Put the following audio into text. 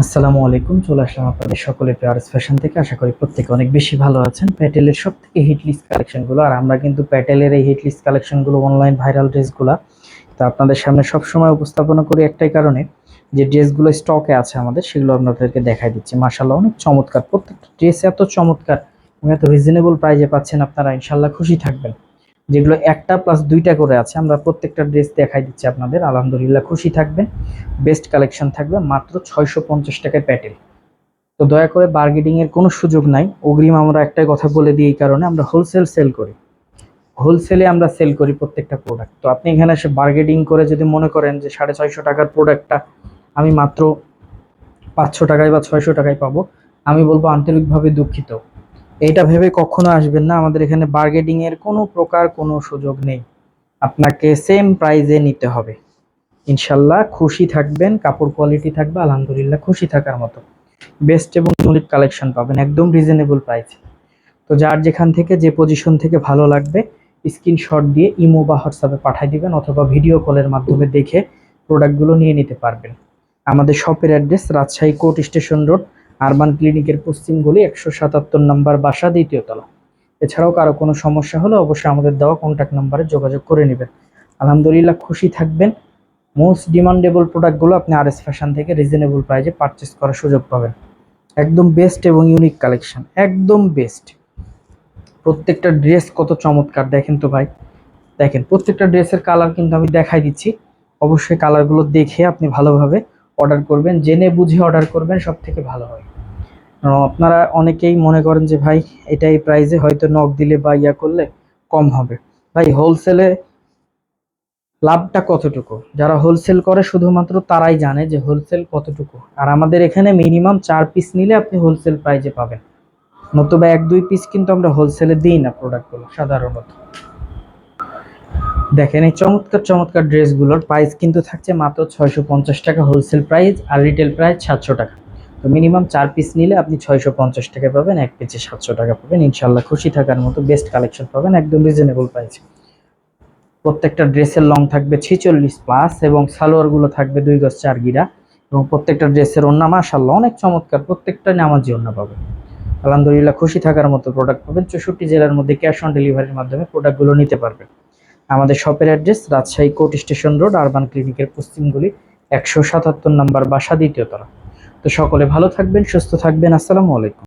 আসসালামু আলাইকুম। চলে আসলাম আপনাদের সকলের প্রিয় ফ্যাশন থেকে। আশা করি প্রত্যেকে অনেক বেশি ভালো আছেন। প্যাটেলের সব থেকে হিট লিস্ট কালেকশনগুলো, আর আমরা কিন্তু প্যাটেলের এই হিট লিস্ট কালেকশনগুলো অনলাইন ভাইরাল ড্রেসগুলো তো আপনাদের সামনে সবসময় উপস্থাপনা করি একটাই কারণে, যে ড্রেসগুলো স্টকে আছে আমাদের সেগুলো আপনাদেরকে দেখাই দিচ্ছি। মাশাআল্লাহ অনেক চমৎকার, প্রত্যেকটা ড্রেস এত চমৎকার এবং এত রিজনেবল প্রাইজে পাচ্ছেন, আপনারা ইনশাল্লাহ খুশি থাকবেন। যেগুলো একটা প্লাস দুইটা করে আছে, আমরা প্রত্যেকটা ড্রেস দেখাই দিচ্ছি আপনাদের। আলহামদুলিল্লাহ খুশি থাকবেন। বেস্ট কালেকশন থাকবে মাত্র 650 টাকায় প্যাটেল। তো দয়া করে বার্গেনিং এর কোনো সুযোগ নাই। অগ্রিম আমরা একটাই কথা বলে দিই, এই কারণে আমরা হোলসেল সেল করি। হোলসেলে আমরা সেল করি প্রত্যেকটা প্রোডাক্ট। তো আপনি এখানে এসে বার্গেনিং করে যদি মনে করেন যে 650 টাকার প্রোডাক্টটা আমি মাত্র 500 টাকায় বা 600 টাকায় পাবো, আমি বলবো আন্তরিকভাবে দুঃখিত। এইটা ভেবে কখনো আসবেন না। আমাদের এখানে বার্গেনিং এর কোনো প্রকার কোনো সুযোগ নেই। আপনাকে সেম প্রাইজে নিতে হবে। ইনশাল্লাহ খুশি থাকবেন। কাপড় কোয়ালিটি থাকবে আলহামদুলিল্লাহ খুশি থাকার মতো। বেস্ট এবং ইউনিক কালেকশন পাবেন একদম রিজনেবল প্রাইসে। তো যার যেখান থেকে যে পজিশন থেকে ভালো লাগবে স্ক্রিনশট দিয়ে ইমো বা হোয়াটসঅ্যাপে পাঠিয়ে দিবেন, অথবা ভিডিও কলের মাধ্যমে দেখে প্রোডাক্টগুলো নিয়ে নিতে পারবেন। আমাদের শপের address Rajshahi court station road, urban ক্লিনিকের পশ্চিম গলি, 177 নম্বর বাসা, দ্বিতীয় তলা। এছাড়াও কারো কোনো সমস্যা হলে অবশ্যই আমাদের দেওয়া কন্ট্যাক্ট নাম্বারে যোগাযোগ করে নেবেন। আলহামদুলিল্লাহ খুশি থাকবেন। মোস্ট ডিমান্ডেবল প্রোডাক্টগুলো আপনি ফ্যাশন থেকে রিজনেবল প্রাইজে পারচেস করার সুযোগ পাবেন। একদম বেস্ট এবং ইউনিক কালেকশন, একদম বেস্ট। প্রত্যেকটা ড্রেস কত চমৎকার দেখেন তো ভাই। দেখেন প্রত্যেকটা ড্রেসের কালার কিন্তু আমি দেখাই দিচ্ছি। অবশ্যই কালারগুলো দেখে আপনি ভালোভাবে অর্ডার করবেন, জেনে বুঝে অর্ডার করবেন, সব থেকে ভালো হয়। আপনারা অনেকেই মনে করেন যে ভাই এটা এই প্রাইসে হয়তো নক দিলে বা ইয়া করলে কম হবে। ভাই হোলসেলে লাভটা কতটুকু, যারা হোলসেল করে শুধুমাত্র তারাই জানে যে হোলসেল কতটুকু। আর আমাদের এখানে মিনিমাম 4 পিস নিলে আপনি হোলসেল প্রাইজে পাবেন, নতুবা 1-2 পিস কিন্তু আমরা হোলসেলে দিই না প্রোডাক্টগুলো সাধারণত। দেখেন এই চমৎকার চমৎকার ড্রেসগুলোর প্রাইস কিন্তু থাকছে মাত্র 650 টাকা হোলসেল প্রাইস, আর রিটেল প্রাইস 700 টাকা। তো মিনিমাম 4 পিস নিলে আপনি 650 টাকা পাবেন, 1 পিসে 700 টাকা পাবেন। ইনশাল্লাহ খুশি থাকার মতো বেস্ট কালেকশন পাবেন একদম রিজনেবল প্রাইস। প্রত্যেকটা ড্রেসের লং থাকবে 46+ এবং সালোয়ারগুলো থাকবে 2 গজ 4 গিরা। এবং প্রত্যেকটা ড্রেসের ওড়না মাশাআল্লাহ অনেক চমৎকার, প্রত্যেকটা নামাজি ওড়না পাবে। আলহামদুলিল্লাহ খুশি থাকার মতো প্রোডাক্ট পাবেন। 64 জেলার মধ্যে ক্যাশ অন ডেলিভারির মাধ্যমে প্রোডাক্টগুলো নিতে পারবেন। আমাদের শপের address Rajshahi court station road, urban ক্লিনিকের পশ্চিম গলি, 177 নম্বর বাসা, দ্বিতীয় তলা। তো সকলে ভালো থাকবেন, সুস্থ থাকবেন। আসসালামু আলাইকুম।